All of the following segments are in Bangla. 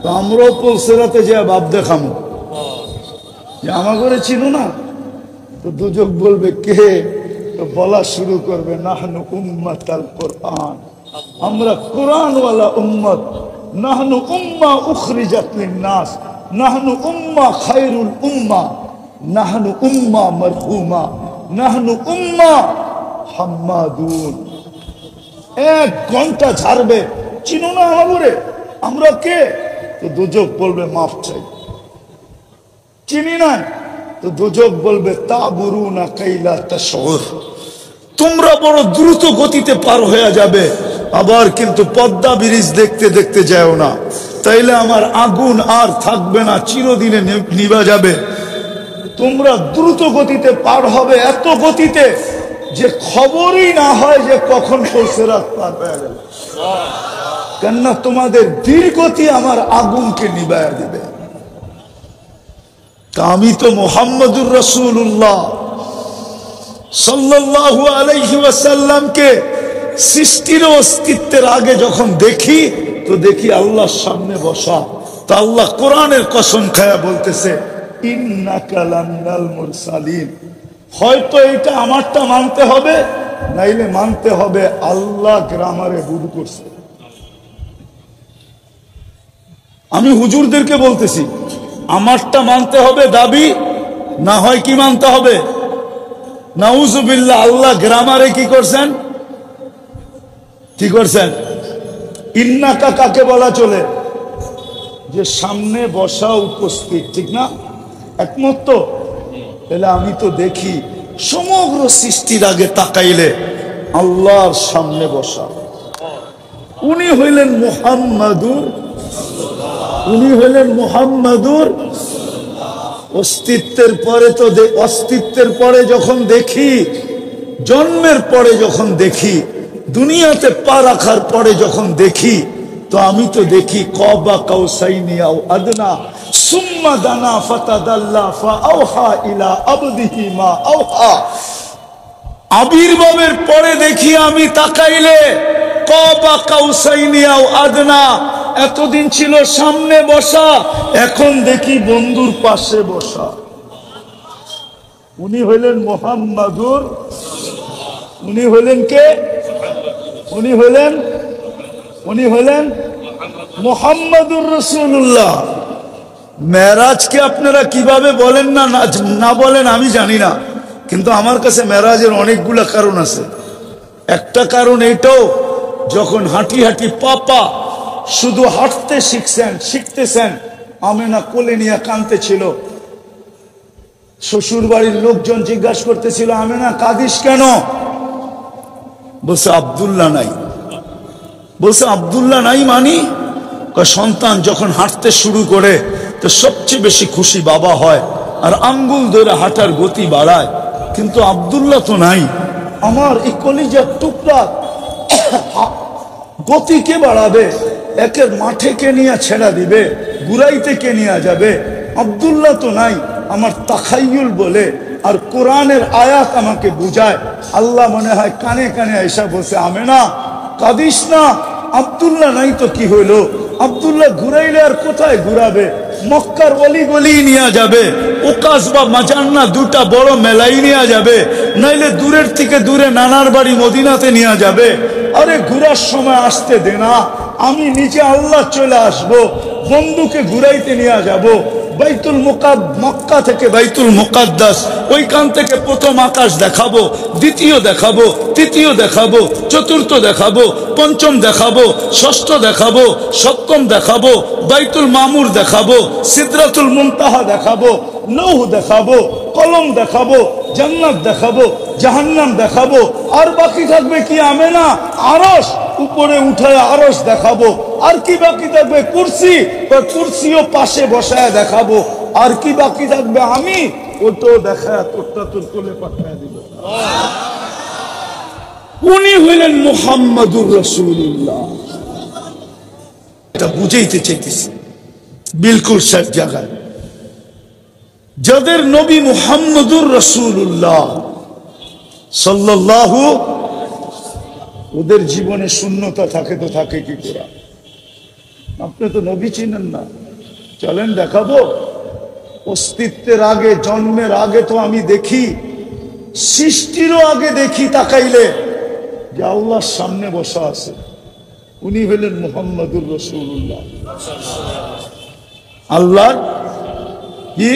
তো আমরাও পুলসিরাতে যে ভাব দেখামো যে আমার ঘরে ছিল না। তো দুজক বলবে কে? তো বলা শুরু করবে নাহনু উম্মাতাল কোরআন, আমরা কোরআনওয়ালা উম্মত। নাহনু উম্মা উখরিজাত লিন-নাস, নাহনু উম্মা খায়রুল উম্মা, নাহনু উম্মা মারহুমা, নাহনু উম্মা হাম্মাদুন। 1 ঘন্টা ঝাড়বে, চিনো না আমারে, আমরা কে? তো দুজক বলবে মাফ চাই। চিনি না? তো দুজক বলবে তাবুরুনা কাইলা তাশউর, তোমরা বড় দ্রুত গতিতে পার হয়ে যাবে। আবার কিন্তু পদ্মা ব্রিজ দেখতে দেখতে যাও না, তাইলে আমার আগুন আর থাকবে না, চিরদিনে নিভা যাবে। তোমরা দ্রুত গতিতে পার হবে, এত গতিতে যে খবরই না হয় যে কখন পুলসিরাত পার হয়ে গেল। কেননা তোমাদের ধীরগতি আমার আগুনকে নিভায়া দিবে। তা আমি তো মুহাম্মদুর রাসূলুল্লাহ সাল্লাল্লাহু আলাইহি ওয়াসাল্লামকে সৃষ্টির অস্তিত্বের আগে যখন দেখি, তো দেখি আল্লাহর সামনে বসা। তা আল্লাহ কোরআনের কসম খায়া বলতেছে ইন্নাকা লামিনাল মুরসালিন। হয়তো এটা আমারটা মানতে হবে, নাইলে মানতে হবে আল্লাহ গ্রামারে ভুল করছে। আমি হুজুরদেরকে বলতেছি, আমারটা মানতে হবে দাবি, না হয় কি মানতে হবে? নাউজুবিল্লাহ, আল্লাহ গ্রামারে কি করছেন? কি করছেন? ইন্নাকা কাকে বলা চলে? যে সামনে বসা উপস্থিত, ঠিক না? একমত তো? তাহলে আমি তো দেখি সমগ্র সৃষ্টির আগে তাকাইলে আল্লাহর সামনে বসা। উনি হইলেন মুহাম্মাদুর, উনি হইলেন মুহাম্মাদুর। অস্তিত্বের পরে তো অস্তিত্বের পরে যখন দেখি, জন্মের পরে যখন দেখি, দুনিয়াতে পা রাখার পরে যখন দেখি, তো আমি তো দেখি কবা কাউসাইনি আও আদনা সুম্মা দানা ফাতাদাল্লা ফাআওহা ইলা আবদিহি মা আওহা। আবির্ভাবের পরে দেখি আমি তাকাইলে কবা কাউসাইনি আও আদনা, এতদিন ছিল সামনে বসা, এখন দেখি বন্ধুর পাশে বসা। উনি হইলেন মুহাম্মাদুর, উনি হইলেন কে? উনি হইলেন মুহাম্মাদুর রাসূলুল্লাহ। মেরাজকে আপনারা কিভাবে বলেন না বলেন আমি জানি না, কিন্তু আমার কাছে মেরাজের অনেকগুলা কারণ আছে। একটা কারণ এটাও, যখন হাঁটি হাঁটি পাপা শুধু হাঁটতে শিখতেছেন, আমেনা কোলে নিয়ে কাঁদতেছিল। শ্বশুর বাড়ির লোকজন জিজ্ঞাসা করতেছিল, আমেনা কাঁদিস কেন? বলছে আব্দুল্লাহ নাই। বলছে আব্দুল্লাহ নাই মানি? সন্তান যখন হাঁটতে শুরু করে তো সবচেয়ে বেশি খুশি বাবা হয়, আর আঙ্গুল ধরে হাঁটার গতি বাড়ায়, কিন্তু আব্দুল্লাহ তো নাই। আমার এই কলিজার টুকরা গতি কে বাড়াবে? একের মাঠে কে নিয়ে ছেড়া দিবে, গুরাইতে কে নিয়ে যাবে? আব্দুল্লাহ তো নাই। আমার তাখাইয়ুল বলে আর কোরআনের আয়াত আমাকে বুঝায়। আল্লাহ মনে হয় কানে কানে এসা বসে, আমেনা কাঁদিস না, আব্দুল্লাহ নাই তো কি হইলো? আব্দুল্লাহ ঘুরাইলে আর কোথায় ঘুরাবে? মক্কার অলি গলি নিয়ে যাবে, ওকাস বা মাজান্না দুটা বড় মেলাই নিয়ে যাবে, নাইলে দূরের থেকে দূরে নানার বাড়ি মদিনাতে নিয়ে যাবে। আরে ঘুরার সময় আসতে দে না, আমি নিচে আল্লাহ চলে আসবো, বন্ধুকে ঘুরাইতে নিয়ে যাব। বাইতুল মক্কা থেকে বাইতুল মুকাদ্দাস, ওইখান থেকে প্রথম আকাশ দেখাবো, দ্বিতীয় দেখাবো, তৃতীয় দেখাবো, চতুর্থ দেখাবো, পঞ্চম দেখাবো, ষষ্ঠ দেখাবো, সপ্তম দেখাবো, বাইতুল মামুর দেখাবো, সিদরাতুল মুনতাহা দেখাবো, লৌহ দেখাবো, কলম দেখাবো, জান্নাত দেখাবো, জাহান্নাম দেখাবো। আর বাকি থাকবে কি আমেনা? আরশ, উপরে উঠায় আরশ দেখাবো। আর কি বাকি থাকবে? কুরসি, কুরসিও পাশে বসায় দেখাবো। আর কি বাকি থাকবে? আমি ওটাও দেখায় তোরটা তোর কোলে পাঠায় দিব। উনি হইলেন মুহাম্মাদুর রাসূলুল্লাহ। এটা বুঝাইতে চাইতেছি বিলকুল সব জায়গায়। যাদের নবী মুহাম্মাদুর রাসূলুল্লাহ সাল্লাল্লাহু, ওদের জীবনে শূন্যতা থাকে তো থাকে কি করে? আপনি তো নবী চিনেন না, চলেন দেখাবো। অস্তিত্বের আগে, জন্মের আগে তো আমি দেখি, সৃষ্টিরও আগে দেখি তাকাইলে যে আল্লাহর সামনে বসা আছে, উনি হলেন মুহাম্মদুর রাসূলুল্লাহ। আল্লাহর কি,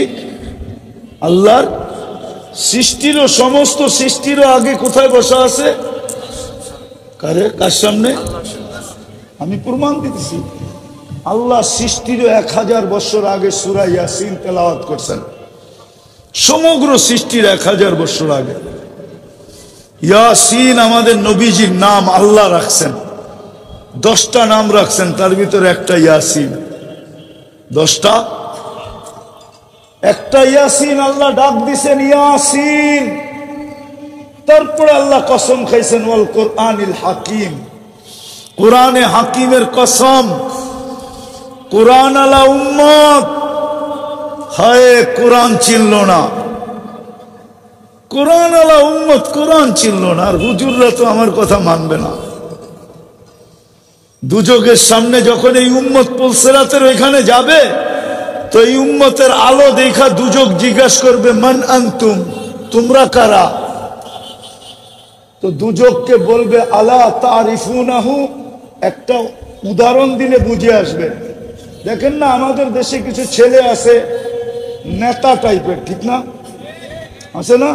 আল্লাহর সৃষ্টিরও, সমস্ত সৃষ্টিরও আগে কোথায় বসা আছে? কার সামনে? আমি প্রমাণ দিতেছি। আল্লাহ সৃষ্টিরও 1000 বছর আগে সূরা ইয়াসিন তেলাওয়াত করছেন। সমগ্র সৃষ্টির 1000 বছর আগে ইয়াসিন আমাদের নবীজির নাম আল্লাহ রাখছেন। 10টা নাম রাখছেন, তার ভিতরে একটা ইয়াসিন। 10টা, একটা ইয়াসিন আল্লাহ ডাক দিছেন ইয়াসিন। তারপরে আল্লাহ কসম খাইছেন ওয়াল কোরআনিল হাকিম, কোরআনে হাকিমের কসম। কোরআন আলা উম্মত, হায় কোরআন চিনল না, কোরআন আলা উম্মত কোরআন চিনল না। আর হুজুররা তো আমার কথা মানবে না। দুজকের সামনে যখন এই উম্মত পুলসিরাতের ওইখানে যাবে, তো এই উম্মতের আলো দেখা দুজক জিজ্ঞাসা করবে মান আনতুম, তোমরা কারা? তো দুজককে বলবে আলা তারিফুনাহু, একটা উদাহরণ দিলে বুঝে আসবে। দেখেন না, আমাদের দেশে কিছু ছেলে আছে নেতা টাইপের, ঠিক না? আছে না?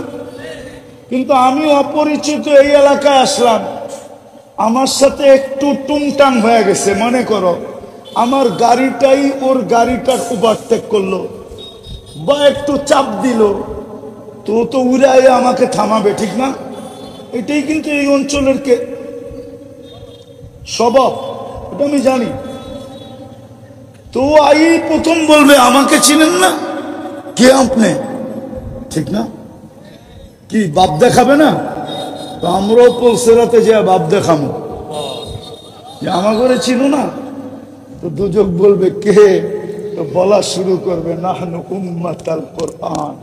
কিন্তু আমি অপরিচিত এই এলাকায় আসলাম, আমার সাথে একটু টুংটাং হয়ে গেছে, মনে করো আমার গাড়িটাই ওর গাড়িটার ওভারটেক করলো বা একটু চাপ দিল, তো উড়াইয়ে আমাকে থামাবে, ঠিক না? এটাই কিন্তু এই অঞ্চলের স্বভাব, এটা আমি জানি। তো আই প্রথম বলবে আমাকে চিনেন না, কে আপনি, ঠিক না? কি বাপ দেখাবে না? তো আমরাও পুলসিরাতে যে বাপ দেখামো যে আমার ঘরে চিনো না। তো দুজক বলবে কে? তো বলা শুরু করবে নাহনু উম্মাতাল কোরআন,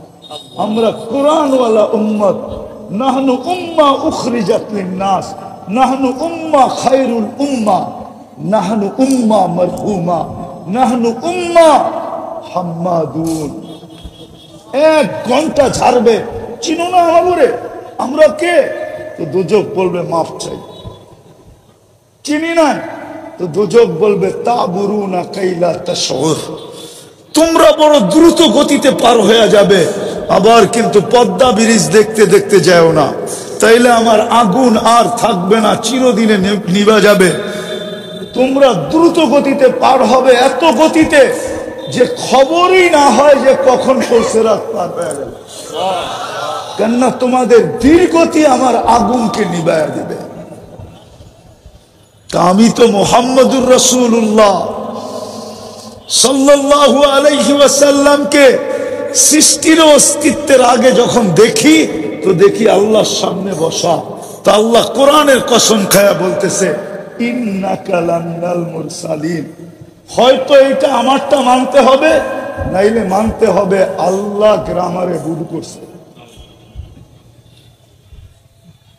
আমরা কোরআনওয়ালা উম্মত। নাহনু উম্মা উখরিজাত লিন-নাস, নাহনু উম্মা খায়রুল উম্মা, নাহনু উম্মা মারহুমা, নাহনু উম্মা হাম্মাদুন। 1 ঘন্টা ঝাড়বে, চিনো না আমারে, আমরা কে? তো দুজক বলবে মাফ চাই, চিনি না। তো দুজক বলবে তাবুরুনা কাইলা তাশউর, তোমরা বড় দ্রুত গতিতে পার হয়ে যাবে, আবার কিন্তু পদ্মা ব্রিজ দেখতে দেখতে যাও না, তাইলে আমার আগুন আর থাকবে না, চিরদিনে নিভা যাবে। তোমরা দ্রুত গতিতে পার হবে, এত গতিতে যে খবরই না হয় যে কখন পুলসিরাত পার হয়ে গেল। কেননা তোমাদের ধীরগতি আমার আগুনকে নিভায়া দিবে। তা আমি তো মুহাম্মদুর রাসূলুল্লাহ সাল্লাল্লাহু আলাইহি ওয়াসাল্লামকে সৃষ্টির অস্তিত্বের আগে যখন দেখি, তো দেখি আল্লাহর সামনে বসা। তা আল্লাহ কোরআনের কসম খায়া বলতেছে ইন্নাকা লামিনাল মুরসালিন। হয়তো এটা আমারটা মানতে হবে, নাইলে মানতে হবে আল্লাহ গ্রামারে ভুল করছে।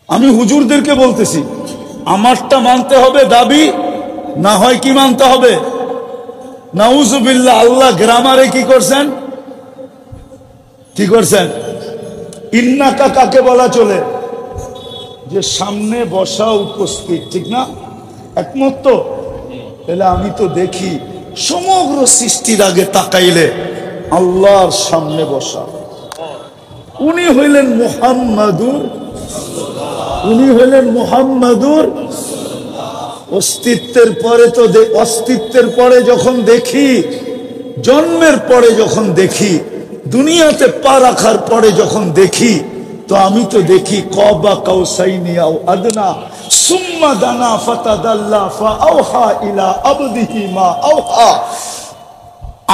আমি হুজুরদেরকে বলতেছি, আমারটা মানতে হবে দাবি, না হয় কি মানতে হবে? নাউজুবিল্লাহ, আল্লাহ গ্রামারে কি করছেন? কি করছেন? ইন্নাকা কাকে বলা চলে? যে সামনে বসা উপস্থিত, ঠিক না? একমত তো? তাহলে আমি তো দেখি সমগ্র সৃষ্টির আগে তাকাইলে আল্লাহর সামনে বসা, উনি হইলেন মুহাম্মাদুর, উনি হইলেন মুহাম্মাদুর। অস্তিত্বের পরে তো অস্তিত্বের পরে যখন দেখি, জন্মের পরে যখন দেখি, দুনিয়াতে পা রাখার পরে যখন দেখি, তো আমি তো দেখি কবা কাউসাইনি আও আদনা সুম্মা দানা ফাতাদাল্লা ফাআওহা ইলা আবদিহি মা আওহা।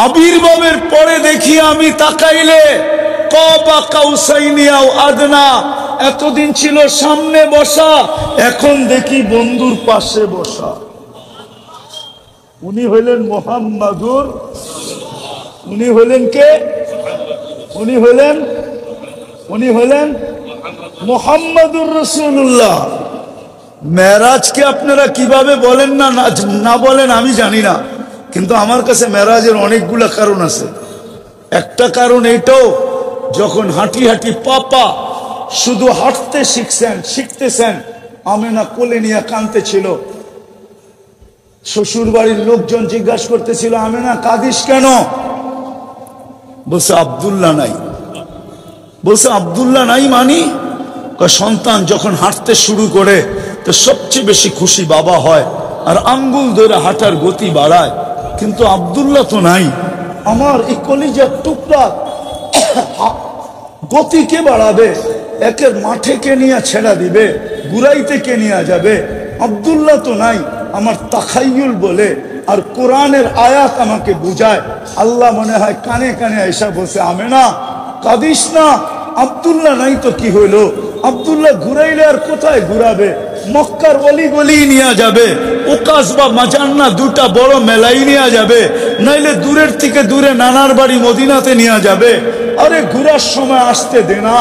আবির্ভাবের পরে দেখি আমি তাকাইলে কবা কাউসাইনি আও আদনা, এতদিন ছিল সামনে বসা, এখন দেখি বন্ধুর পাশে বসা। উনি হইলেন মুহাম্মাদুর, উনি হইলেন কে? উনি হইলেন মুহাম্মাদুর রাসূলুল্লাহ। মেরাজকে আপনারা কিভাবে বলেন না বলেন আমি জানি না, কিন্তু আমার কাছে মেরাজের অনেকগুলা কারণ আছে। একটা কারণ এইটাও, যখন হাঁটি হাঁটি পাপা শুধু হাঁটতে শিখতেছেন, আমেনা কোলে নিয়ে কাঁদতে ছিল। শ্বশুর বাড়ির লোকজন জিজ্ঞাসা করতেছিল, আমেনা কাঁদিস কেন? বলছে আব্দুল্লাহ নাই। বলছে আব্দুল্লাহ নাই মানি? সন্তান যখন হাঁটতে শুরু করে তো সবচেয়ে বেশি খুশি বাবা হয়, আর আঙ্গুল ধরে হাঁটার গতি বাড়ায়, কিন্তু আব্দুল্লাহ তো নাই। আমার এই কলিজার টুকরা গতি কে বাড়াবে? একের মাঠে কে নিয়ে ছেড়া দিবে, গুরাইতে কে নিয়ে যাবে? আব্দুল্লাহ তো নাই। আমার তাখাইয়ুল বলে আর কোরআনের আয়াত আমাকে বুঝায়। আল্লাহ মনে হয় কানে কানে এসা বসে, আমেনা কাঁদিস না, আব্দুল্লাহ নাই তো কি হইলো? আব্দুল্লাহ ঘুরাইলে আর কোথায় ঘুরাবে? মক্কার অলি গলি নিয়ে যাবে, ওকাস বা মাজান্না দুটা বড় মেলাই নিয়ে যাবে, নাইলে দূরের থেকে দূরে নানার বাড়ি মদিনাতে নিয়ে যাবে। আরে ঘুরার সময় আসতে দে না,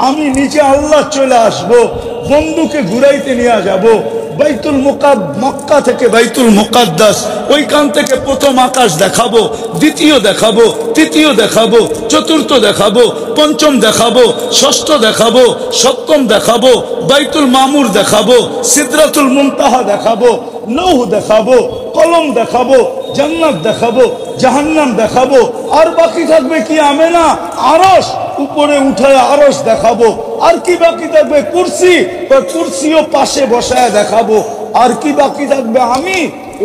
আমি নিচে আল্লাহ চলে আসবো, বন্ধুকে ঘুরাইতে নিয়ে যাব। বাইতুল মক্কা থেকে বাইতুল মুকাদ্দাস, ওইখান থেকে প্রথম আকাশ দেখাবো, দ্বিতীয় দেখাবো, তৃতীয় দেখাবো, চতুর্থ দেখাবো, পঞ্চম দেখাবো, ষষ্ঠ দেখাবো, সপ্তম দেখাবো, বাইতুল মামুর দেখাবো, সিদরাতুল মুনতাহা দেখাবো, লৌহ দেখাবো, কলম দেখাবো, জান্নাত দেখাবো, জাহান্নাম দেখাবো। আর বাকি থাকবে কি আমেনা? আরশ, উপরে উঠায় আরশ দেখাবো। আর কি বাকি থাকবে? কুরসি, কুরসিও পাশে বসায় দেখাবো। আর কি বাকি থাকবে? আমি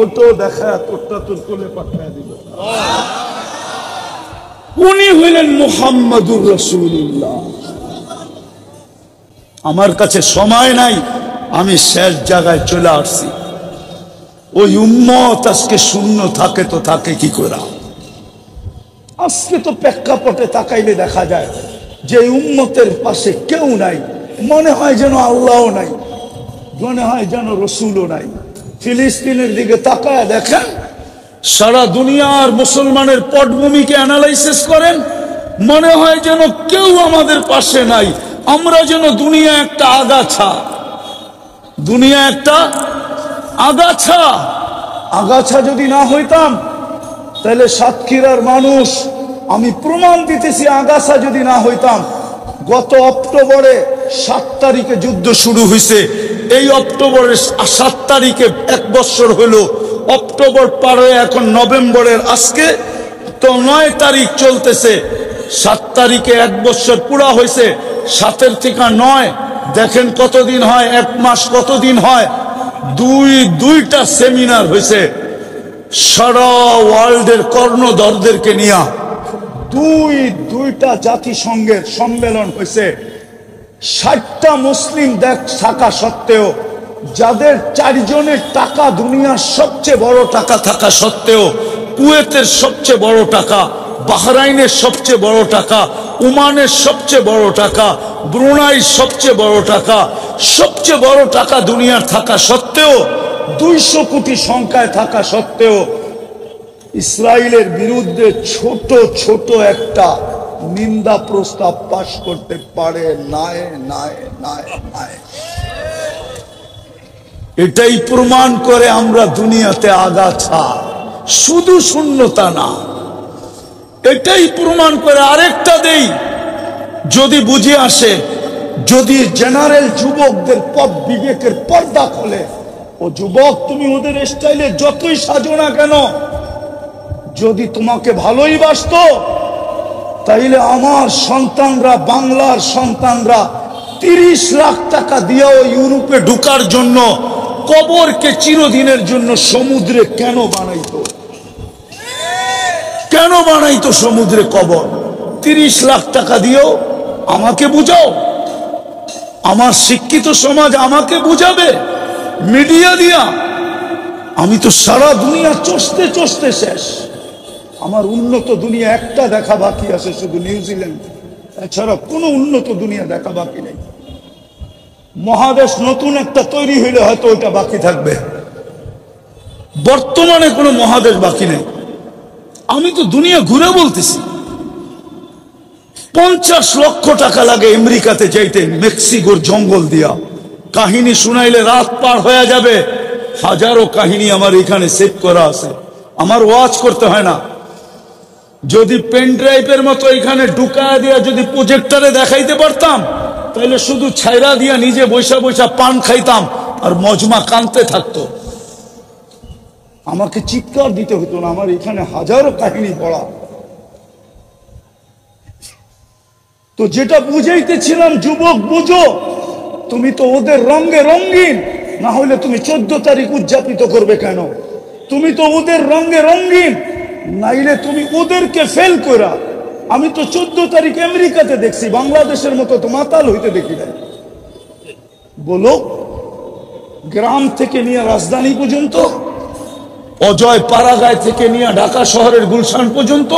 ওটাও দেখায় তোরটা তোর কোলে পাঠায় দিব। উনি হইলেন মুহাম্মাদুর রাসূলুল্লাহ। আমার কাছে সময় নাই, আমি শেষ জায়গায় চলে আসছি। ওই উম্মত আজকে শূন্য থাকে তো থাকে কি করে? আজকে তো প্রেক্ষাপটে তাকাইলে দেখা যায় যে উম্মতের পাশে কেউ নাই। মনে হয় যেন আল্লাহও নাই, মনে হয় যেন রসুলও নাই। ফিলিস্তিনের দিকে তাকায় দেখেন, সারা দুনিয়ার মুসলমানের পটভূমিকে অ্যানালাইসিস করেন, মনে হয় যেন কেউ আমাদের পাশে নাই। আমরা যেন দুনিয়া একটা আগাছা, দুনিয়া একটা আগাছা। আগাছা যদি না হইতাম তাহলে সাতক্ষীরার মানুষ, আমি প্রমাণ দিতেছি, আগাছা যদি না হইতাম, গত অক্টোবরে 7 তারিখে যুদ্ধ শুরু হয়েছে, এই অক্টোবরের 7 তারিখে 1 বছর হলো। অক্টোবর পার হয়ে এখন নভেম্বরের আজকে তো 9 তারিখ চলতেছে। 7 তারিখে 1 বছর পুরা হয়েছে, 7-এর থেকে 9 দেখেন কতদিন হয়, 1 মাস কতদিন হয়। দুইটা সেমিনার হয়েছে সারা ওয়ার্ল্ডের কর্ণধরদেরকে নিয়ে, দুইটা জাতিসংঘের সম্মেলন হয়েছে। 60টা মুসলিম দেশ থাকা সত্ত্বেও, যাদের 4 জনের টাকা দুনিয়ার সবচেয়ে বড় টাকা থাকা সত্ত্বেও, কুয়েতের সবচেয়ে বড় টাকা, বাহরাইনের সবচেয়ে বড় টাকা, ওমানের সবচেয়ে বড় টাকা, ব্রুনাইর সবচেয়ে বড় টাকা, সবচেয়ে বড় টাকা দুনিয়ার থাকা সত্ত্বেও, 200 কোটি সংখ্যায় থাকা সত্ত্বেও ইসরায়েলের বিরুদ্ধে ছোট ছোট একটা নিন্দা প্রস্তাব পাশ করতে পারে নাই। এটাই প্রমাণ করে আমরা দুনিয়াতে আগাছা, শুধু শূন্যতা না। এটাই প্রমাণ করে। আরেকটা দেই, যদি বুঝে আসে, যদি জেনারেল যুবকদের পথ বিবেকের পর্দা খোলে, ও যুবক তুমি ওদের স্টাইলে যতই সাজো না কেন, যদি তোমাকে ভালোই বাসতো, তাইলে আমার সন্তানরা, বাংলার সন্তানরা 30 লাখ টাকা দিয়েও ইউরোপে ঢুকার জন্য কবরকে চিরদিনের জন্য সমুদ্রে কেন বানাইতো? কেন বানাইতো সমুদ্রে কবর? 30 লাখ টাকা দিয়েও? আমাকে বুঝাও, আমার শিক্ষিত সমাজ আমাকে বুঝাবে মিডিয়া দিয়া? আমি তো সারা দুনিয়া চষতে চষতে শেষ। আমার উন্নত দুনিয়া একটা দেখা বাকি আছে, শুধু নিউজিল্যান্ড, এছাড়া কোনো উন্নত দুনিয়া দেখা বাকি নেই। মহাদেশ নতুন একটা তৈরি হইলে হয়তো ওইটা বাকি থাকবে, বর্তমানে কোনো মহাদেশ বাকি নেই। আমি তো দুনিয়া ঘুরে বলতেছি, 50 লক্ষ টাকা লাগে আমেরিকাতে যাইতে, মেক্সিকোর জঙ্গল দিয়া। কাহিনী শুনাইলে রাত পার হয়ে যাবে। হাজারো কাহিনী আমার এখানে সেভ করা আছে। আমার ওয়াজ করতে হয় না। যদি পেন ড্রাইভের মতো এখানে ঢুকায় দিয়া যদি প্রজেক্টরে দেখাইতে পারতাম, তাহলে শুধু ছাইরা দিয়া নিজে বৈশা বৈশা পান খাইতাম আর মজমা কানতে থাকতো। আমাকে চিৎকার দিতে হতো না। আমার এখানে হাজারো কাহিনী পড়া। তো যেটা বুঝাইতেছিলাম, যুবক বুঝো, তুমি তো ওদের রঙে রঙিন, না হলে তুমি 14 তারিখ উদযাপিত করবে কেন? তুমি তো ওদের রঙে রঙিন, নাইলে তুমি ওদেরকে ফেল করা। আমি তো 14 তারিখ আমেরিকাতে দেখছি, বাংলাদেশের মতো তো মাতাল হইতে দেখি নাই। বলো, গ্রাম থেকে নিয়ে রাজধানী পর্যন্ত, অজয় পাড়াগায় থেকে নিয়ে ঢাকা শহরের গুলশান পর্যন্ত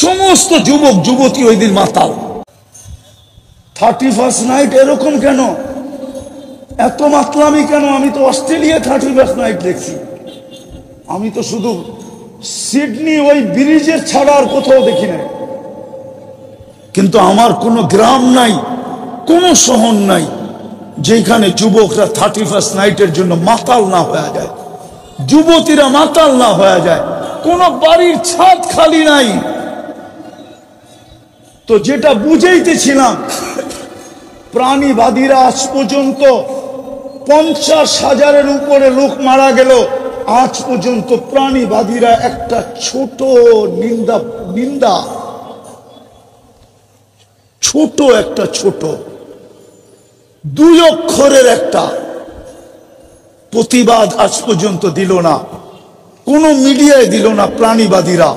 সমস্ত যুবক যুবতী ওই দিন মাতাল। 31st নাইট এরকম কেন? এত মাতলামি কেন? আমি তো অস্ট্রেলিয়া 31st নাইট দেখছি। আমি তো শুধু সিডনি ওই ব্রিজের ছাড়া আর কোথাও দেখি নাই। কিন্তু আমার কোনো গ্রাম নাই, কোনো শহর নাই যেখানে যুবকরা 31st নাইটের জন্য মাতাল না হয়ে যায়, যুবতীরা মাতাল না হয়ে যায়। কোন বাড়ির ছাদ খালি নাই। তো যেটা বুঝাইতেছিলাম, প্রাণীবাদীরা আজ পর্যন্ত 50,000-এর উপরে লোক মারা গেল, আজ পর্যন্ত প্রাণীবাদীরা একটা ছোট নিন্দা ছোট একটা ছোট 2 অক্ষরের একটা প্রতিবাদ আজ পর্যন্ত দিল না, কোন মিডিয়ায় দিল না। প্রাণীবাদীরা,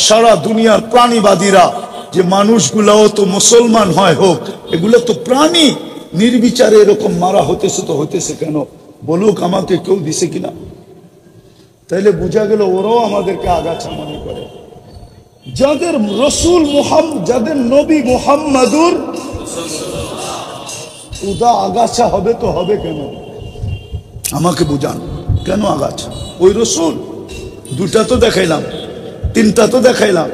সারা দুনিয়ার প্রাণীবাদীরা, যে মানুষগুলাও তো মুসলমান হয় হোক, এগুলো তো প্রাণী, নির্বিচারে এরকম মারা হতেছে তো হতেছে কেন? বলুক আমাকে কেউ দিছে কিনা। তাইলে বোঝা গেল ওরাও আমাদেরকে আগাছা মনে করে। যাদের রসুল মুহাম্মদ, যাদের নবী মুহাম্মাদুর, ওদা আগাছা হবে তো হবে কেন? আমাকে বুঝান, কেন আগাছা? ওই রসুল 2টা তো দেখাইলাম, 3টা তো দেখাইলাম,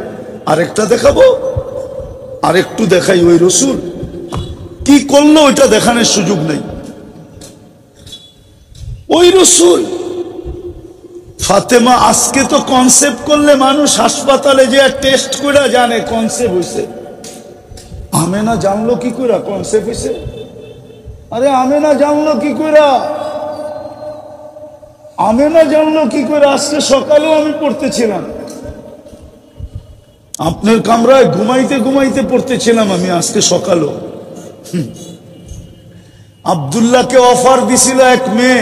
আরেকটা দেখাবো, আরেকটু দেখাই। ওই রসুল কি করলো ওইটা দেখানোর সুযোগ নেই। ওই রসুল ফাতেমা আজকে তো কনসেপ্ট করলে মানুষ হাসপাতালে যে টেস্ট করে জানে কনসেপ্ট হয়েছে। আমেনা জানলো কি করে কনসেপ্ট হয়েছে? আরে আমেনা জানলো কি করে? আমেনা জানলো কি করে? আজকে সকালেও আমি পড়তেছিলাম, আপনার কামরায় ঘুমাইতে ঘুমাইতে পড়তেছিলাম আমি আজকে সকালেও। আব্দুল্লাহকে অফার দিছিল এক মেয়ে,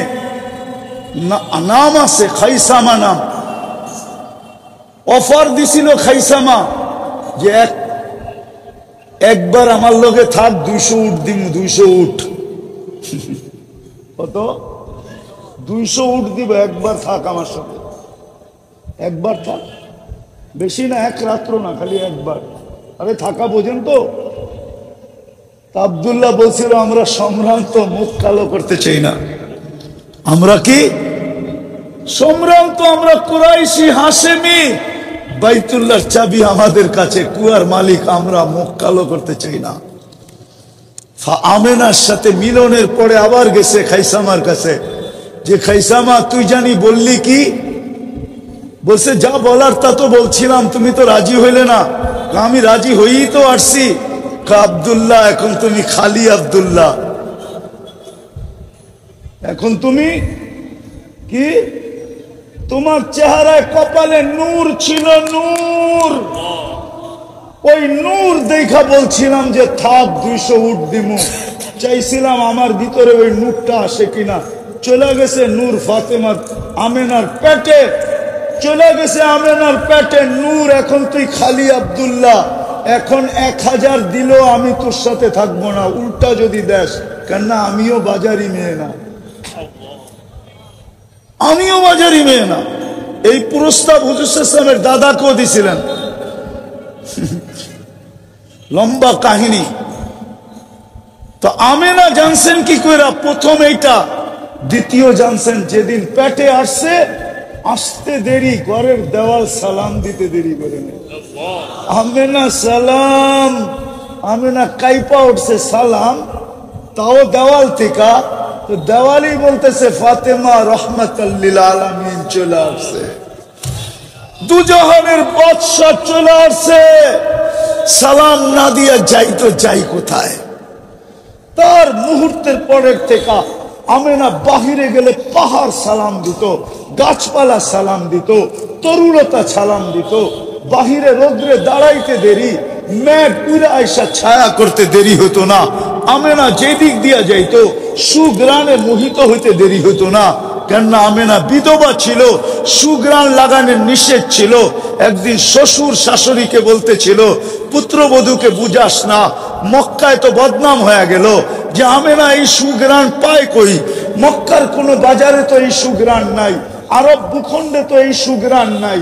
নাম আছে খাইসামা নাম, অফার দিছিল খাইসামা যে একবার আমার লগে থাক, 200 উট দিম, 200 উট। কত? 200 উট দিব, একবার থাক আমার সাথে, একবার থাক, বেশি না, 1 রাত্র না, খালি একবার। আরে থাকা বোঝেন তো? আব্দুল্লাহ বলছিল আমরা সম্ভ্রান্ত, মুখ কালো করতে চাই না। আমরা কি সম্ভ্রান্ত? আমরা কুরাইশি, হাশেমি, বাইতুল্লাহর চাবি আমাদের কাছে, কুয়ার মালিক আমরা, মুখ কালো করতে চাই না। আমেনার সাথে মিলনের পরে আবার গেছে খাইসামার কাছে, যে খাইসামা তুই জানি বললি কি? বলছে যা বলার তা তো বলছিলাম, তুমি তো রাজি হইলে না। আমি রাজি হয়েই তো আসছি। আব্দুল্লাহ এখন তুমি খালি আব্দুল্লাহ, এখন তুমি কি? তোমার চেহারায় কপালে নূর ছিল, নূর। ওই নূর দেখা বলছিলাম যে থাক 200 উট দিমু, চাইছিলাম আমার ভিতরে ওই নূরটা আসে কিনা। চলে গেছে নূর ফাতেমার, আমেনার পেটে চলে গেছে, আমেনার পেটে নূর। এখন তুই খালি আব্দুল্লাহ। এখন 1000 দিল আমি তোর সাথে থাকবো না, উল্টা যদি দেশ, কেননা আমিও বাজারি মেয়ে না, আমিও বাজারি মেয়ে না। এই প্রস্তাব হুজুর সাল্লাল্লাহু দাদাকেও দিছিলেন। লম্বা কাহিনী। তো আমেনা জানছেন কি করে? প্রথম এইটা, দ্বিতীয় জানছেন যেদিন পেটে আসছে, আসতে দেরি, ঘরের দেওয়াল সালাম দিতে দেরি করে নেই। আমেনা সালাম, আমেনা কাইপা উঠছে সালাম, তাও দেওয়াল থেকে। তো দেওয়ালই বলতেছে ফাতেমা রহমাতুল লিল আলামিন চলে আসছে। দুজাহানের বাদশা চলে আসছে, সালাম না দিয়া যাইতো যাই কোথায়। তার মুহূর্তের পরের থেকে আমেনা বাহিরে গেলে পাহাড় সালাম দিত, গাছপালা সালাম দিত, তরুলতা সালাম দিত। বাহিরে রোদ্রে দাঁড়াইতে দেরি, মেঘ উড়ে আইসা ছায়া করতে দেরি হতো না। আমেনা যেদিক দিয়া যাইতো সুগ্রানে মোহিত হইতে দেরি হতো না। কেননা আমেনা বিধবা ছিল, সুগ্রান লাগানোর নিষেধ ছিল। একদিন শ্বশুর শাশুড়িকে বলতেছিল, পুত্রবধূকে বুঝাস না, মক্কায় তো বদনাম হয়ে গেল যে আমেনা এই সুগ্রান পায় কই। মক্কার কোনো বাজারে তো এই সুগ্রান নাই, আরব ভূখণ্ডে তো এই সুগ্রান নাই।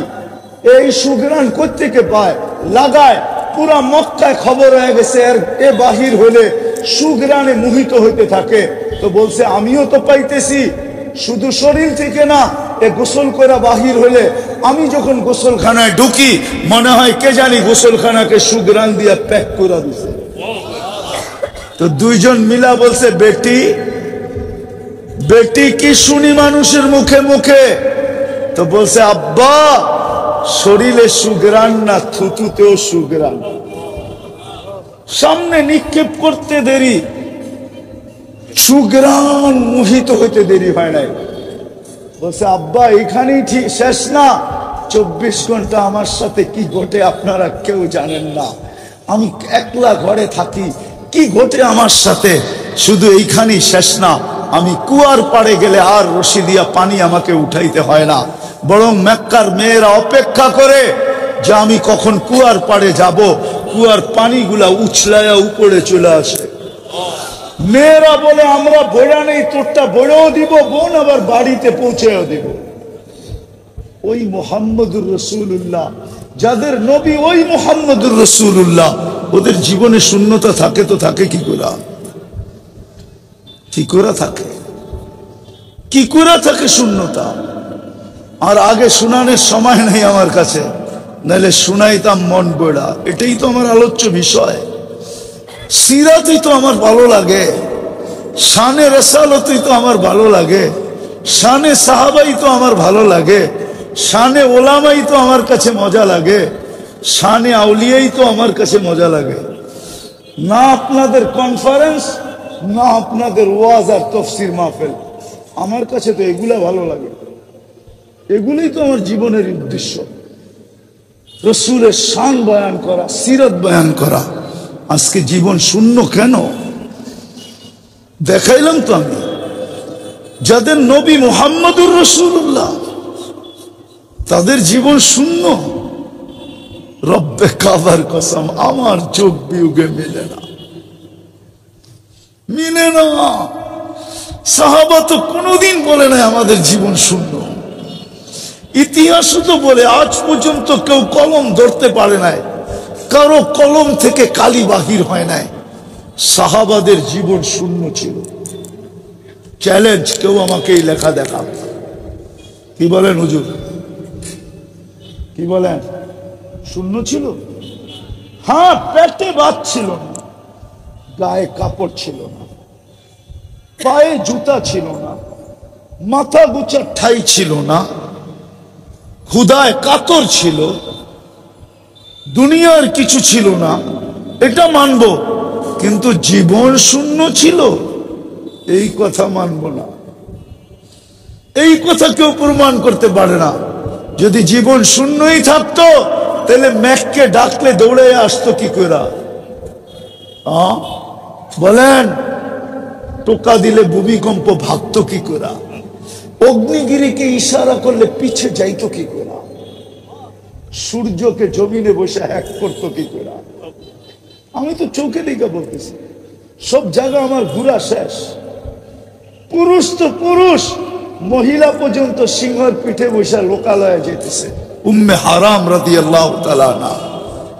এই সুগ্রান কোত্থেকে পায়? লাগায়, পুরা মক্কায় খবর হয়ে গেছে এ বাহির হলে সুগ্রানে মোহিত হইতে থাকে। তো বলছে আমিও তো পাইতেছি, শুধু শরীর থেকে না, এ গোসল করে বাহির হলে আমি যখন গোসলখানায় ঢুকি মনে হয় কে জানি গোসলখানাকে সুগ্রান দিয়া প্যাক করে দিছে। তো দুইজন মিলা বলছে বেটি বেটি কি শুনি মানুষের মুখে মুখে? তো বলছে আব্বা শরীরে সুগ্রান না, থুতুতেও সুগ্রান। সামনে নিক্ষেপ করতে দেরি, সুগ্রান মোহিত হইতে দেরি হয় নাই। বলছে আব্বা এখানেই ঠিক শেষ না, 24 ঘন্টা আমার সাথে কি ঘটে আপনারা কেউ জানেন না। আমি একলা ঘরে থাকি, কি ঘটে আমার সাথে শুধু এইখানেই শেষ না। আমি কুয়ার পাড়ে গেলে আর রশি দিয়া পানি আমাকে উঠাইতে হয় না, বরং মক্কার মেয়েরা অপেক্ষা করে যে আমি কখন কুয়ার পাড়ে যাব। কুয়ার পানিগুলা উছলায়া উপরে চলে আসে। মেয়েরা বলে আমরা বইড়া নেই, তোরটা বইড়াও দিব, বোন আবার বাড়িতে পৌঁছেও দিব। ওই মুহাম্মদুর রাসূলুল্লাহ, যাদের নবী ওই মুহাম্মদুর রাসূলুল্লাহ, ওদের জীবনে শূন্যতা থাকে তো থাকে কি করে? কি করে থাকে? কি করে থাকে শূন্যতা? আর আগে শুনানোর সময় নেই আমার কাছে, নাহলে শুনাইতাম মন বইড়া। এটাই তো আমার আলোচ্য বিষয়। সিরাতই তো আমার ভালো লাগে, শানে রাসালতই তো আমার ভালো লাগে, শানে সাহাবাই তো আমার ভালো লাগে, শানে ওলামাই তো আমার কাছে মজা লাগে, শানে আউলিয়াই তো আমার কাছে মজা লাগে। না আপনাদের কনফারেন্স, না আপনাদের ওয়াজ আর তাফসীর মাহফিল, আমার কাছে তো এগুলা ভালো লাগে। এগুলোই তো আমার জীবনের উদ্দেশ্য, রসুলের শান বয়ান করা, সিরাত বয়ান করা। আজকে জীবন শূন্য কেন? দেখাইলাম তো আমি, যাদের নবী মুহাম্মদুর রাসূলুল্লাহ, তাদের জীবন শূন্য। রব্বে কাবার কসম, আমার চোখ বিয়োগে মিলে না, মিলে না। সাহাবা তো কোনোদিন বলে নাই আমাদের জীবন শূন্য। ইতিহাসও তো বলে আজ পর্যন্ত কেউ কলম ধরতে পারে নাই, কারো কলম থেকে কালি বাহির হয় নাই। সাহাবাদের জীবন শূন্য ছিল। চ্যালেঞ্জ, কেউ আমাকে এই লেখা দেখা। কি বলেন হুজুর? কি বলেন? শূন্য ছিল? হ্যাঁ, পেটে ভাত ছিল না, গায়ে কাপড় ছিল না, পায়ে জুতা ছিল না, মাথা গুছার ঠাই ছিল না, ক্ষুধায় কাতর ছিল, দুনিয়ার কিছু ছিল না, এটা মানবো। কিন্তু জীবন শূন্য ছিল, এই কথা মানবো না। এই কথা কেউ প্রমাণ করতে পারে না। যদি জীবন শূন্যই থাকতো তাহলে মেঘকে ডাকলে দৌড়ে আসতো কি করে? বলেন, টোকা দিলে ভূমিকম্প ভাগতো কি করে? অগ্নিগিরিকে ইশারা করলে পিছে যাইতো কি করে? সূর্যকে জমিনে বসে হ্যাক করতো কি করে? আমি তো চোখে দিকে বলতেছি, সব জায়গা আমার ঘুরা শেষ। পুরুষ তো পুরুষ, মহিলা পর্যন্ত সিংহর পিঠে বসে লোকালয়ে যেতেছে। উম্মে হারাম রাদিয়াল্লাহু তাআলা আনহা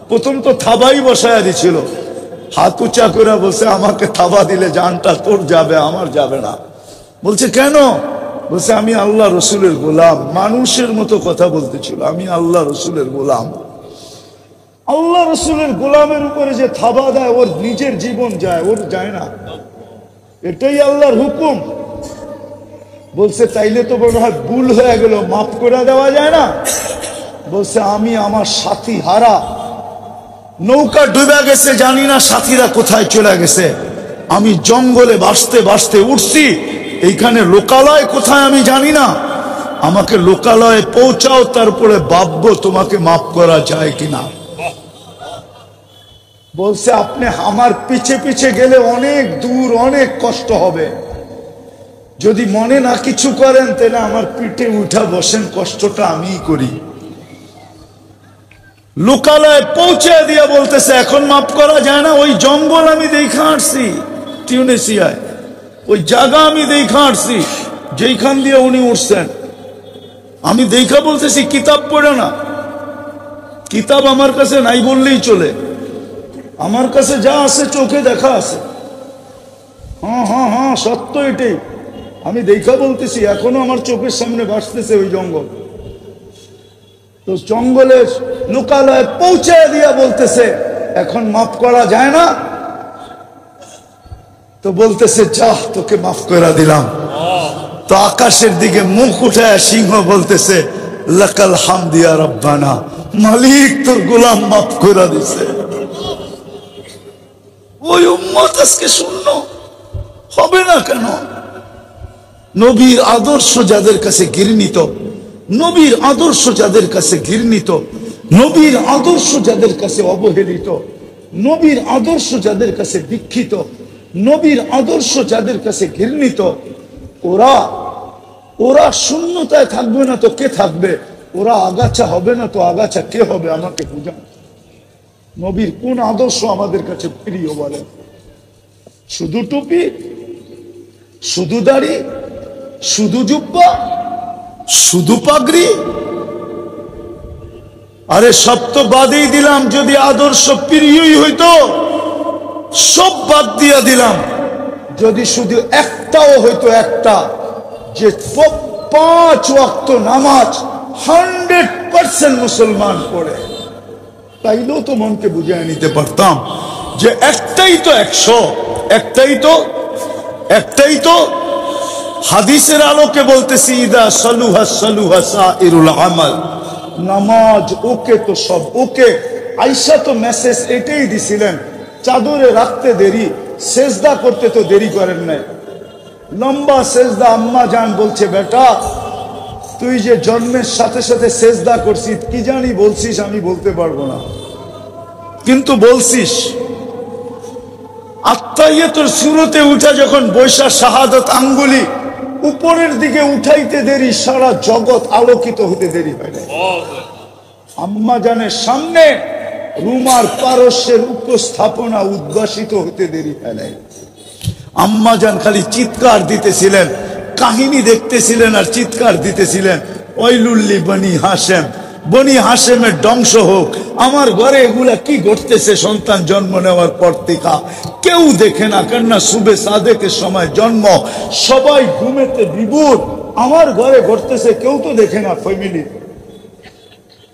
প্রথম তো থাবাই বসায়া দিছিল, হাত উঁচা করে বলছে আমাকে থাবা দিলে জানটা তোর যাবে, আমার যাবে না। বলছে কেন? বলছে আমি আল্লাহ রসুলের গোলাম। মানুষের মতো কথা বলতেছিল, আমি আল্লাহ রসুলের গোলাম। আল্লাহ রসুলের গোলামের উপরে যে থাবা দেয়, ওর নিজের জীবন যায়, ওর যায় না। এটাই আল্লাহর হুকুম। বলছে তাইলে তো মনে হয় ভুল হয়ে গেল, মাফ করে দেওয়া যায় না? বলছে আমি আমার সাথী হারা, নৌকা ডুবে গেছে, জানি না সাথীরা কোথায় চলে গেছে। আমি জঙ্গলে বাঁচতে বাঁচতে উঠছি, এইখানে লোকালয় কোথায় আমি জানি না, আমাকে লোকালয়ে পৌঁছাও, তারপরে ভাববো তোমাকে মাফ করা যায় কিনা। বলছে আপনি আমার পিছে পিছে গেলে অনেক দূর, অনেক কষ্ট হবে, যদি মনে না কিছু করেন তাহলে আমার পিঠে উঠা বসেন, কষ্টটা আমিই করি। লোকালয়ে পৌঁছে দিয়া বলতেছে এখন মাফ করা যায় না, ওই জঙ্গল আমি দেখা আসছি টিউনিসিয়ায়, ওই জায়গা আমি দেখা আসছি যেইখান দিয়ে উনি উঠছেন। আমি দেখা বলতেছি কিতাব পড়ে না, কিতাব আমার কাছে নাই বললেই চলে, আমার কাছে যা আছে চোখে দেখা আছে। হ্যাঁ হ্যাঁ হ্যাঁ সত্য এটাই, আমি দেখা বলতেছি, এখনো আমার চোখের সামনে ভাসতেছে ওই জঙ্গল। তো জঙ্গলের লোকালয়ে পৌঁছে দিয়া বলতেছে এখন মাফ করা যায় না। তো বলতেছে যা তোকে মাফ করে দিলাম। তো আকাশের দিকে মুখ উঠায় সিংহ বলতেছে লাকাল হামদিয়া রব্বানা, মালিক তোর গোলাম মাফ করে দিছে। ওই উম্মত আজকে শূন্য হবে না কেন? নবীর আদর্শ যাদের কাছে ঘৃণিত, নবীর আদর্শ যাদের কাছে ঘৃণিত, নবীর আদর্শ যাদের কাছে অবহেলিত, নবীর আদর্শ যাদের কাছে দীক্ষিত, নবীর আদর্শ যাদের কাছে ঘৃণিত, ওরা ওরা শূন্যতায় থাকবে না তো কে থাকবে? ওরা আগাছা হবে না তো আগাছা কে হবে? আমাকে বুঝান, নবীর কোন আদর্শ আমাদের কাছে প্রিয় বলেন? শুধু টুপি, শুধু দাড়ি, শুধু জুব্বা, শুধু পাগড়ি? আরে সব তো বাদই দিলাম, যদি আদর্শ প্রিয়ই হইতো সব বাদ দিয়া দিলাম, যদি শুধু একটাও হইতো, একটা যে 5 ওয়াক্ত নামাজ 100% মুসলমান পড়ে, তাইলেও তো মনকে বুঝিয়ে নিতে পারতাম যে একটাই তো 100, একটাই তো হাদিসের আলোকে বলতেছি ইদা সালুহা সালুহা সাইরুল আমাল, নামাজ ওকে তো সব ওকে। আয়েশা তো মেসেজ এটাই দিছিলেন, চাদরে রাখতে দেরি, সেজদা করতে তো দেরি করেন নাই, লম্বা সেজদা। আম্মা জান বলছে বেটা তুই যে জন্মের সাথে সাথে সেজদা করছিস, কি জানি বলছিস আমি বলতে পারবো না, কিন্তু বলছিস। আত্মাইয়াতুর সূরতে উঠা যখন বৈশা শাহাদাত আঙ্গুলি উপরের দিকে উঠাইতে দেরি, সারা জগৎ আলোকিত হতে দেরি হয় না। আম্মা জানের সামনে রুমার পারস্যের উপস্থাপনা উদ্ভাসিত হতে দেরি হয় নাই। আম্মা জান খালি চিৎকার দিতেছিলেন, কাহিনী দেখতেছিলেন আর চিৎকার দিতেছিলেন, ওয়াইলুল্লি বনি হাশেম, বনি হাশেমের ধ্বংস হোক। আমার ঘরে এগুলা কি ঘটতেছে? সন্তান জন্ম নেওয়ার পর থেকে কেউ দেখে না, কেননা সুবে সাদেকের সময় জন্ম, সবাই ঘুমেতে বিভোর, আমার ঘরে ঘটতেছে কেউ তো দেখে না। ফ্যামিলি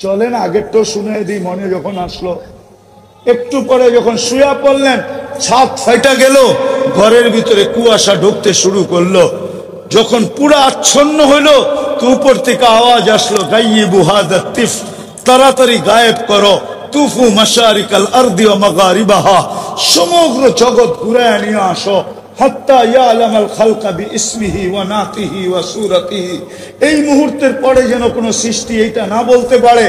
চলেন আগেরটাও শুনে দিই, মনে যখন আসলো। একটু পরে যখন শুয়া পড়লেন, ছাদ ফাইটা গেল, ঘরের ভিতরে কুয়াশা ঢুকতে শুরু করলো। যখন পুরা আচ্ছন্ন হইল তো উপর থেকে আওয়াজ আসলো গাইয়িবু হাযা তিফ, তাড়াতাড়ি গায়েব করো, তুফু মাশারিকাল আরদি ওয়া মাগারিবাহা, সমগ্র জগৎ ঘুরায় নিয়ে আসো, হাত্তা ইয়ালামাল খালকা বিইসমিহি ওয়া নাতিহি ওয়া সূরাতিহি। এই মুহূর্তের পরে যেন কোনো সৃষ্টি এইটা না বলতে পারে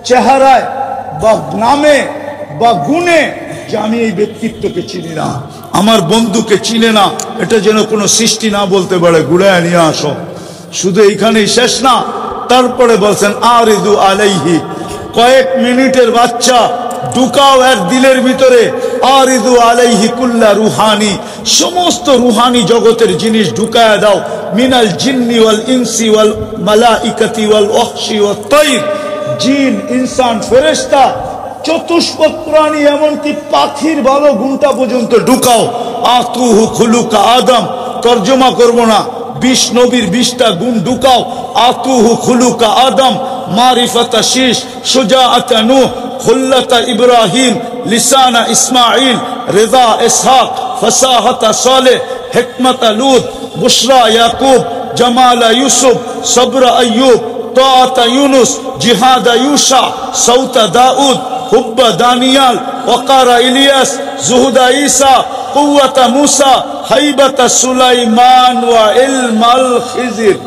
চেহারায় বা নামে বা গুণে যে আমি এই ব্যক্তিত্বকে চিনি না, আমার বন্ধুকে চিনে না, এটা যেন কোনো সৃষ্টি না বলতে পারে, ঘুরায় নিয়ে আসো। শুধু এইখানেই শেষ না, তারপরে বলছেন আরিদু আলাইহি, কয়েক মিনিটের বাচ্চা ঢুকাও এর দিলের ভিতরে, আরিদু আলাইহি কুল্লা রুহানি, সমস্ত রুহানি জগতের জিনিস ঢুকায়া দাও, মিনাল জিন্নি ওয়াল ইনসি ওয়াল মালাইকাতি ওয়াল ওয়াহশি ওয়াত তাইর, জিন, ইনসান, ফেরেশতা, চতুষ্পদ প্রাণী, এমনকি পাখির ভালো গুণটা পর্যন্ত ঢুকাও। আতুহু খুলুকা আদম, তর্জমা করবো না, 20 নবীর 20টা গুণ ঢুকাও। আতুহু খুলুকা আদম, মারিফাতা শীশ, সুজাআতা নূহ, খুল্লাতা ইব্রাহিম, লিসানা ইসমাইল, রিদা ইসহাক, ফাসাহাতা সালেহ, হিকমাতা লূত, বুশরা ইয়াকুব, জামালা ইউসুফ, সবরা আইয়ুব, তাআতা ইউনুস, জিহাদা ইউসা, সাউতা দাউদ, হুব্বা দানিয়াল, ওয়াকারা ইলিয়াস, জুহুদা ঈসা, কুওয়াতা মুসা, হাইবাতা সুলাইমান ওয়া ইলমাল খিজির।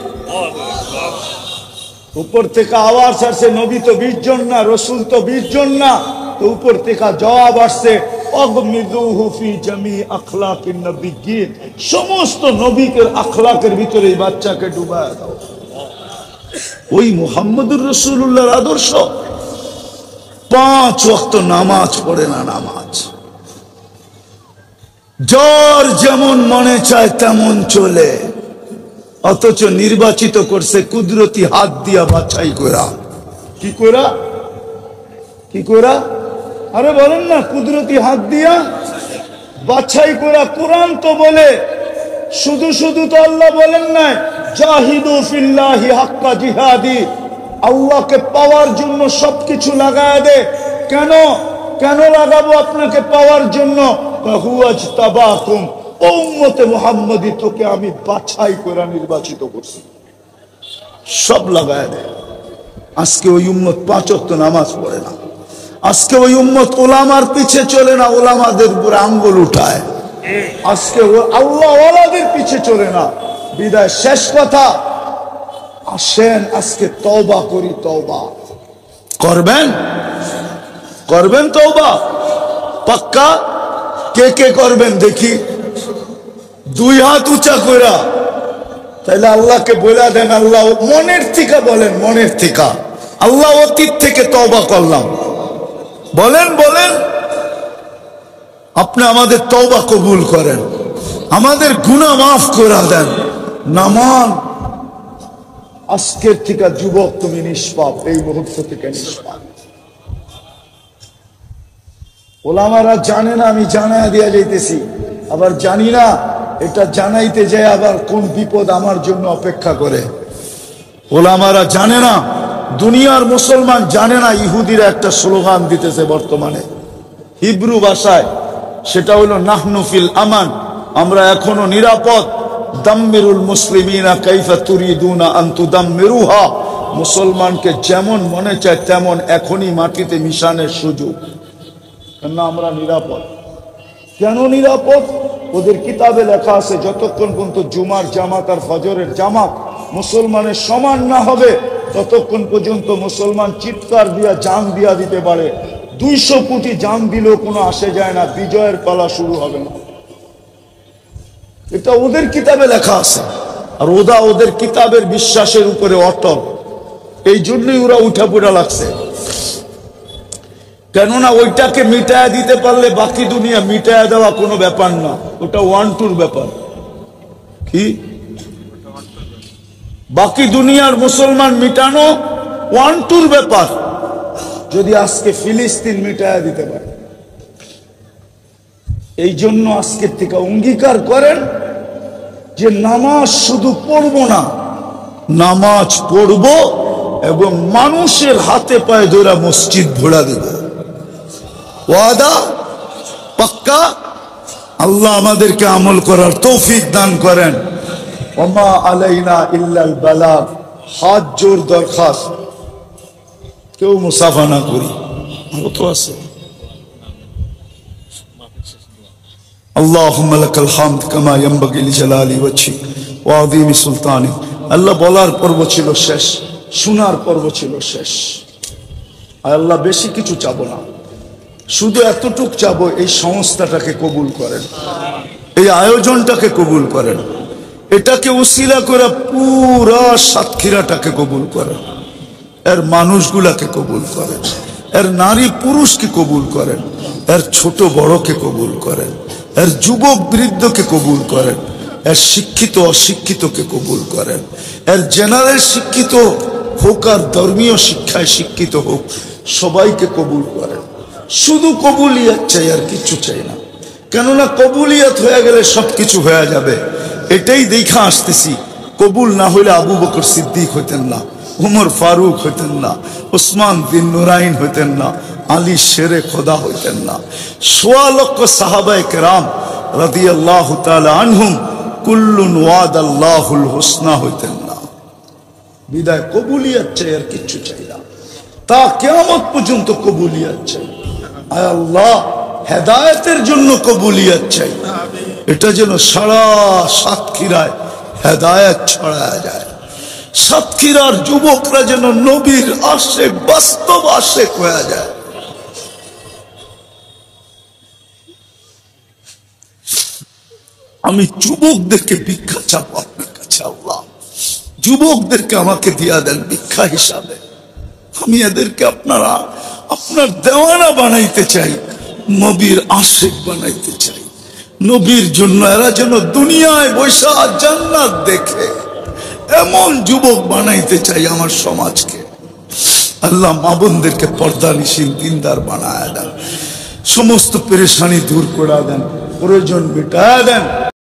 উপর থেকে আওয়াজ আসছে, নবী তো 20 জন না, রসুল তো 20 জন না। তো উপর থেকে জবাব আসছে, অগমিদুহু ফি জামি আখলাকিন নবিয়্যিন, সমস্ত নবীদের আখলাকের ভিতরে এই বাচ্চাকে ডুবায় দাও। ওই মুহাম্মদুর রাসূলুল্লাহর আদর্শ। 5 ওয়াক্ত নামাজ পড়ে না, নামাজ যার যেমন মনে চায় তেমন চলে, অথচ নির্বাচিত করছে কুদরতি হাত দিয়া বাছাই করা। কি করা? কি করা? আরে বলেন না, কুদরতি হাত দিয়া বাছাই করা। কোরআন তো বলে, শুধু শুধু তো আল্লাহ বলেন না জাহিদু ফিল্লাহি হাক্কা জিহাদি, আল্লাহকে পাওয়ার জন্য সবকিছু লাগায় দে। কেন? কেন লাগাবো আপনাকে পাওয়ার জন্য? হুয়াজতাবাকুম, উম্মতে মুহাম্মদী তোকে আমি বাছাই করে নির্বাচিত করছি, সব লাগায় দে। আজকে ওই উম্মত 5 ওয়াক্ত নামাজ পড়ে না। আজকে ওই উম্মত ওলামার পিছে চলে না, ওলামাদের উপরে আঙ্গুল উঠায়। আজকে আল্লাহ ওয়ালাদের পিছে চলে না। বিদায় শেষ কথা, আসেন আজকে তওবা করি। তওবা করবেন? করবেন তওবা? পাক্কা? কে কে করবেন দেখি? 2 হাত উঁচা কইরা। তাইলে আল্লাহকে বলে দেন, আল্লাহ মনের থেকে বলেন, মনের থেকে, আল্লাহ অতীত থেকে তওবা করলাম। বলেন বলেন, আপনি আমাদের তওবা কবুল করেন, আমাদের গুনাহ মাফ করে দেন। নামান আজকের থেকে যুবক তুমি নিষ্পাপ, এই মুহূর্ত থেকে নিষ্পাপ। ওলামারা জানে না, আমি জানাই দিয়া যাইতেছি, আবার জানি না এটা জানাইতে যায় আবার কোন বিপদ আমার জন্য অপেক্ষা করে। ওলামারা জানে না, দুনিয়ার মুসলমান জানে না। ইহুদিরা একটা স্লোগান দিতেছে বর্তমানে হিব্রু ভাষায়, সেটা হলো নাহনু ফিল আমান, আমরা এখনো নিরাপদ। দাম্মিরুল মুসলিমিনা কাইফা তুরিদুনা আন তুদাম্মিরুহা, মুসলমানকে যেমন মনে চায় তেমন এখনই মাটিতে মিশানোর সুযোগ। কেন আমরা নিরাপদ? কেন নিরাপদ? ওদের কিতাবে লেখা আছে, যতক্ষণ পর্যন্ত জুমার জামাত আর ফজরের জামাত মুসলমানের সমান না হবে, ততক্ষণ পর্যন্ত মুসলমান চিৎকার দিয়া জান দিয়া দিতে পারে। 200 কোটি জান দিলেও কোনো আসে যায় না, বিজয়ের পালা শুরু হবে না। এটা ওদের কিতাবে লেখা আছে, আর ওদের কিতাবের বিশ্বাসের উপরে অটল। এই জন্যই ওরা উঠা পড়া লাগছে। কেননা ওইটাকে মিটায়া দিতে পারলে বাকি দুনিয়া মিটায়া দেওয়া কোনো ব্যাপার না, ওটা 1-2 ব্যাপার। কি বাকি দুনিয়ার মুসলমান মিটানো 1-2 ব্যাপার। যদি আজকে ফিলিস্তিন মিটায়া দিতে পারে, এই জন্য আজকের থেকে অঙ্গীকার করেন যে নামাজ শুধু পড়বো না, নামাজ পড়বো এবং মানুষের হাতে পায়ে ধরে মসজিদ ভরা দেব। ওয়াদা? পাক্কা? আল্লাহ আমাদেরকে আমল করার তৌফিক দান করেন। ওমা আলাইনা ইল্লাল বালাগ। হাত জোর দরখাস্ত, কেউ মুসাফা না করি, তো আছে। আল্লাহুম্মা লাকাল হামদ কামা ইয়ানবাগি লিজালালি ওয়াজহিক ওয়া আযীমি সুলতানিক। আল্লাহ বলার পর্ব ছিল শেষ, শোনার পর্ব ছিল শেষ। আর আল্লাহ বেশি কিছু চাবো না, শুধু এতটুক চাবো, এই সংস্থাটাকে কবুল করেন, এই আয়োজনটাকে কবুল করেন, এটাকে উসিলা করে পুরা সাতক্ষীরাটাকে কবুল করেন, এর মানুষগুলাকে কবুল করেন, এর নারী পুরুষকে কবুল করেন, এর ছোট বড়কে কবুল করেন, এর যুবক বৃদ্ধকে কবুল করেন, এর শিক্ষিত অশিক্ষিতকে কবুল করেন, এর জেনারেল শিক্ষিত হোক আর ধর্মীয় শিক্ষায় শিক্ষিত হোক, সবাইকে কবুল করেন। শুধু কবুলিয়াত চাই, আর কিছু চাই না। কেননা কবুলিয়াত হয়ে গেলে সবকিছু হয়ে যাবে। এটাই দেখা আসতেছি, কবুল না হইলে আবু বকর সিদ্দিক হইতেন না, উমর ফারুক হইতেন না, উসমান বিন নুরাইন হইতেন না, আলী শেরে খোদা হইতেন না, 1.25 লক্ষ সাহাবায়ে কেরাম রাদিয়াল্লাহু তাআলা আনহুম কুল্লুন ওয়াদাল্লাহুল হুসনা হইতেন না। বিদায় কবুলিয়াত চাই, আর কিচ্ছু চাই না। তা কিয়ামত পর্যন্ত কবুলিয়াত চাই। আয় আল্লাহ, হেদায়েতের জন্য কবুলিয়াত চাই। এটা যেন সারা সাতক্ষীরায় হেদায়েত ছড়ায়া যায়। সাতক্ষীরার যুবকরা যেন নবীর আশেক, বাস্তব আশেক হয়ে যায়। আমি যুবকদেরকে ভিক্ষা চাবো আপনার কাছে। আল্লাহ, যুবকদেরকে আমাকে দিয়া দেন ভিক্ষা হিসাবে। আমি এদেরকে আপনার দেওয়ানা বানাইতে চাই, নবীর আশেক বানাইতে চাই। নবীর জন্য এরা যেন দুনিয়ায় বৈশা জান্নাত দেখে, এমন যুবক বানাইতে চাই আমার সমাজকে। আল্লাহ, মা বোনদেরকে পর্দানিশীল দিনদার বানায় দেন, সমস্ত পেরেশানি দূর করে দেন, প্রয়োজন মিটায় দেন।